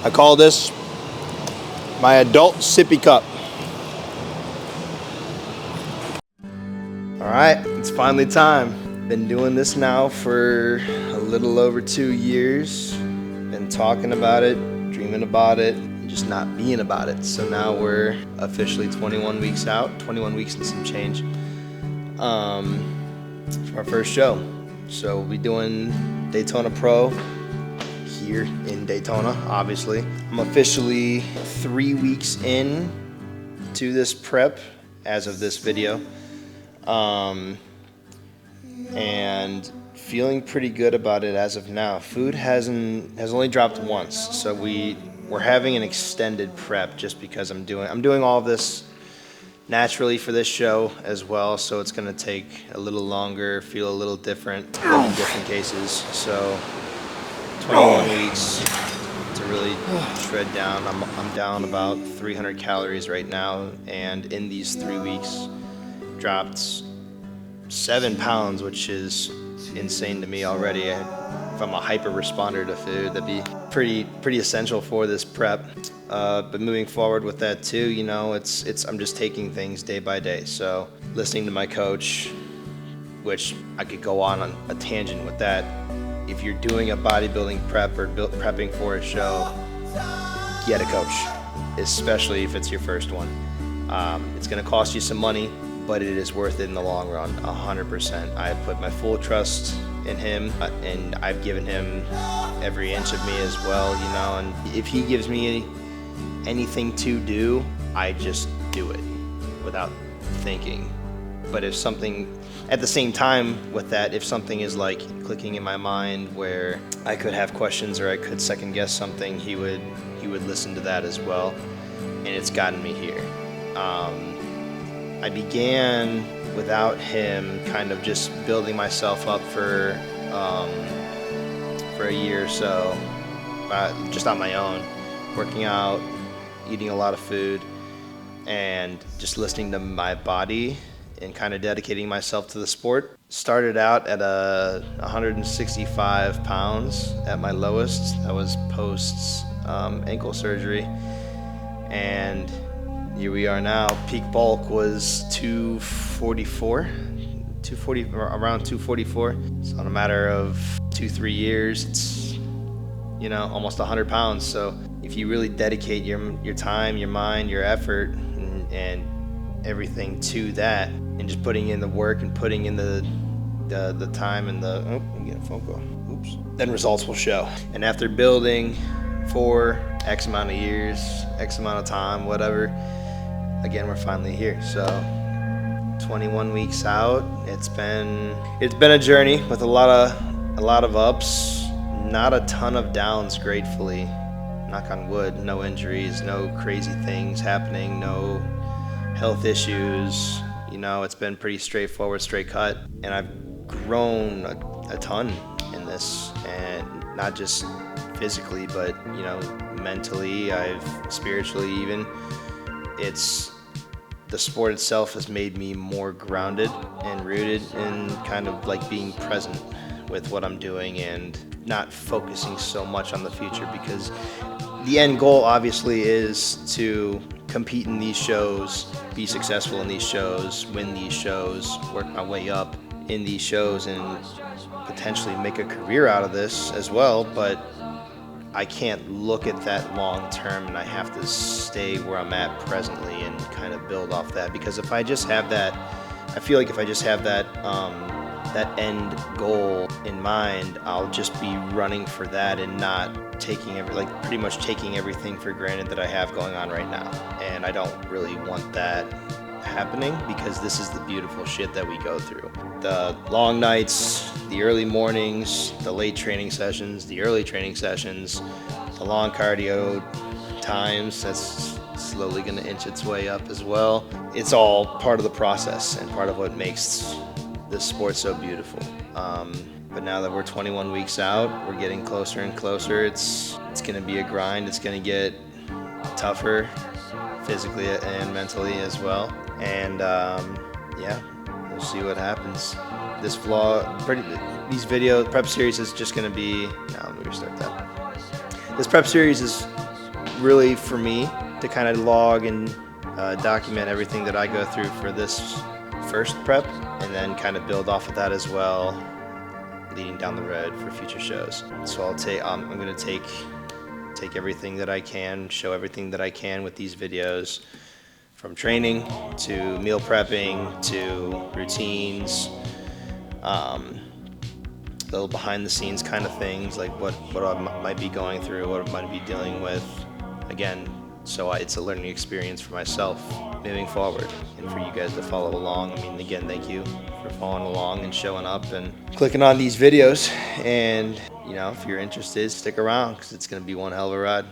I call this my adult sippy cup. All right, it's finally time. Been doing this now for a little over 2 years. Been talking about it, dreaming about it, and just not being about it. So now we're officially 21 weeks out, 21 weeks and some change, for our first show. So we'll be doing Daytona Pro here in Daytona, obviously. I'm officially 3 weeks in to this prep as of this video. And feeling pretty good about it as of now. Food has only dropped once, so we're having an extended prep just because I'm doing all of this naturally for this show as well, so it's gonna take a little longer, feel a little different in different cases. So 21 weeks to really shred down. I'm down about 300 calories right now, and in these 3 weeks dropped 7 pounds, which is insane to me already. If I'm a hyper responder to food, that'd be pretty essential for this prep. But moving forward with that too, you know, I'm just taking things day by day. So listening to my coach, which I could go on a tangent with that. If you're doing a bodybuilding prep or prepping for a show, get a coach, especially if it's your first one. It's gonna cost you some money, but it is worth it in the long run, 100%. I put my full trust in him, and I've given him every inch of me as well, you know, and if he gives me anything to do, I just do it without thinking. But if something, at the same time with that, if something is like clicking in my mind where I could have questions or I could second guess something, he would listen to that as well, and it's gotten me here. I began without him kind of just building myself up for a year or so, just on my own, working out, eating a lot of food, and just listening to my body and kind of dedicating myself to the sport. Started out at 165 pounds at my lowest. That was post ankle surgery, and here we are now. Peak bulk was 244, around 244. So in a matter of 2-3 years, it's, you know, almost 100 pounds. So if you really dedicate your time, your mind, your effort, and everything to that, and just putting in the work and putting in the time and I'm getting a phone call. Oops. Then results will show. And after building for X amount of years, X amount of time, whatever, again, we're finally here. So 21 weeks out, it's been a journey with a lot of ups, not a ton of downs, gratefully. Knock on wood, no injuries, no crazy things happening, no health issues. You know, it's been pretty straightforward, straight cut, and I've grown a ton in this, and not just physically, but, you know, mentally, spiritually even. The sport itself has made me more grounded and rooted in kind of like being present with what I'm doing and not focusing so much on the future, because the end goal obviously is to compete in these shows, be successful in these shows, win these shows, work my way up in these shows, and potentially make a career out of this as well. But I can't look at that long term, and I have to stay where I'm at presently and kind of build off that. Because if I just have that, I feel like if I just have that that end goal in mind, I'll just be running for that and not pretty much taking everything for granted that I have going on right now. And I don't really want that happening, because this is the beautiful shit that we go through. The long nights, the early mornings, the late training sessions, the early training sessions, the long cardio times, that's slowly going to inch its way up as well. It's all part of the process and part of what makes this sport so beautiful. But now that we're 21 weeks out, we're getting closer and closer. It's going to be a grind. It's going to get tougher physically and mentally as well. And yeah, we'll see what happens. This prep series is just going to be, let me restart that. This prep series is really for me to kind of log and document everything that I go through for this first prep, and then kind of build off of that as well, leading down the road for future shows. So I'm going to take everything that I can, show everything that I can with these videos, from training to meal prepping to routines, little behind the scenes kind of things, like what I might be going through, what I might be dealing with. Again, so it's a learning experience for myself moving forward, and for you guys to follow along. I mean, again, thank you for following along and showing up and clicking on these videos. And, you know, if you're interested, stick around, because it's going to be one hell of a ride.